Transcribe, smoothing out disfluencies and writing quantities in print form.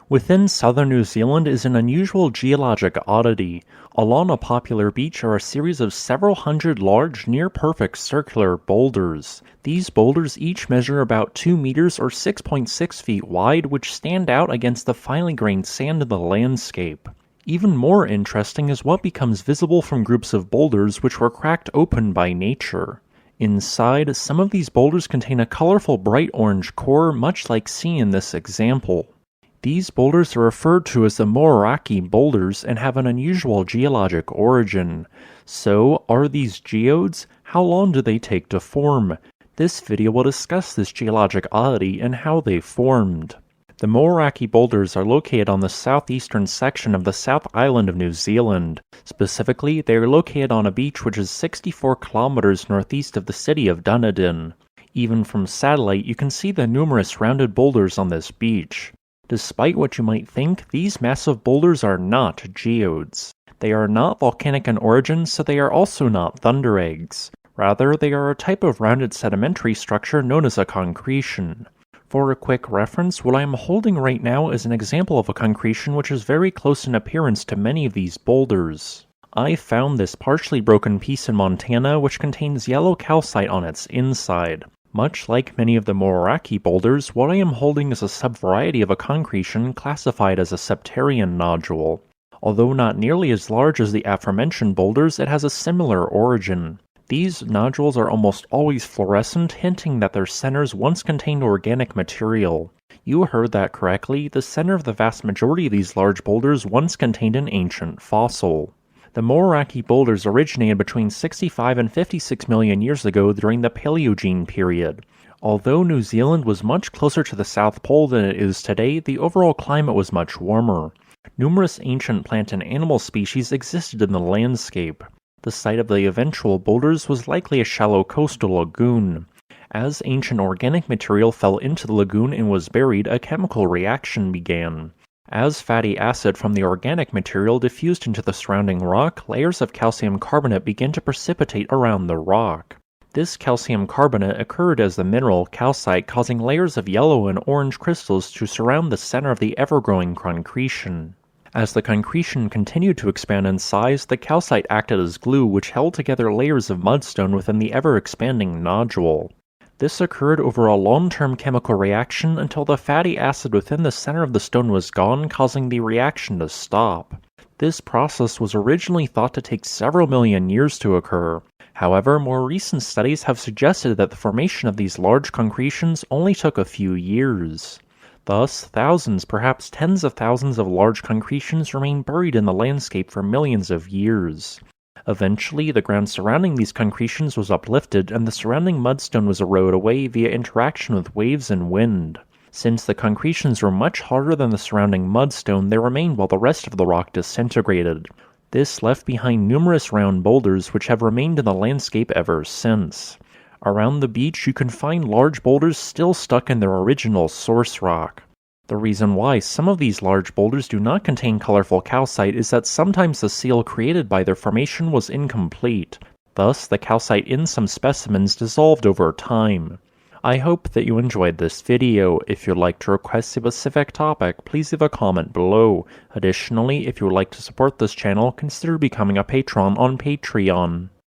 Within southern New Zealand is an unusual geologic oddity. Along a popular beach are a series of several hundred large, near-perfect circular boulders. These boulders each measure about 2 meters or 6.6 feet wide, which stand out against the finely grained sand of the landscape. Even more interesting is what becomes visible from groups of boulders which were cracked open by nature. Inside, some of these boulders contain a colorful bright orange core, much like seen in this example. These boulders are referred to as the Moeraki Boulders and have an unusual geologic origin. So, are these geodes? How long do they take to form? This video will discuss this geologic oddity and how they formed. The Moeraki Boulders are located on the southeastern section of the South Island of New Zealand. Specifically, they are located on a beach which is 64 kilometers northeast of the city of Dunedin. Even from satellite, you can see the numerous rounded boulders on this beach. Despite what you might think, these massive boulders are not geodes. They are not volcanic in origin, so they are also not thundereggs. Rather, they are a type of rounded sedimentary structure known as a concretion. For a quick reference, what I am holding right now is an example of a concretion which is very close in appearance to many of these boulders. I found this partially broken piece in Montana which contains yellow calcite on its inside. Much like many of the Moeraki boulders, what I am holding is a subvariety of a concretion classified as a Septarian Nodule. Although not nearly as large as the aforementioned boulders, it has a similar origin. These nodules are almost always fluorescent, hinting that their centers once contained organic material. You heard that correctly, the center of the vast majority of these large boulders once contained an ancient fossil. The Moeraki Boulders originated between 65 and 56 million years ago during the Paleogene Period. Although New Zealand was much closer to the South Pole than it is today, the overall climate was much warmer. Numerous ancient plant and animal species existed in the landscape. The site of the eventual boulders was likely a shallow coastal lagoon. As ancient organic material fell into the lagoon and was buried, a chemical reaction began. As fatty acid from the organic material diffused into the surrounding rock, layers of calcium carbonate began to precipitate around the rock. This calcium carbonate occurred as the mineral calcite, causing layers of yellow and orange crystals to surround the center of the ever-growing concretion. As the concretion continued to expand in size, the calcite acted as glue which held together layers of mudstone within the ever-expanding nodule. This occurred over a long-term chemical reaction until the fatty acid within the center of the stone was gone, causing the reaction to stop. This process was originally thought to take several million years to occur. However, more recent studies have suggested that the formation of these large concretions only took a few years. Thus, thousands, perhaps tens of thousands of large concretions remain buried in the landscape for millions of years. Eventually, the ground surrounding these concretions was uplifted and the surrounding mudstone was eroded away via interaction with waves and wind. Since the concretions were much harder than the surrounding mudstone, they remained while the rest of the rock disintegrated. This left behind numerous round boulders which have remained in the landscape ever since. Around the beach, you can find large boulders still stuck in their original source rock. The reason why some of these large boulders do not contain colorful calcite is that sometimes the seal created by their formation was incomplete. Thus, the calcite in some specimens dissolved over time. I hope that you enjoyed this video. If you'd like to request a specific topic, please leave a comment below. Additionally, if you would like to support this channel, consider becoming a patron on Patreon.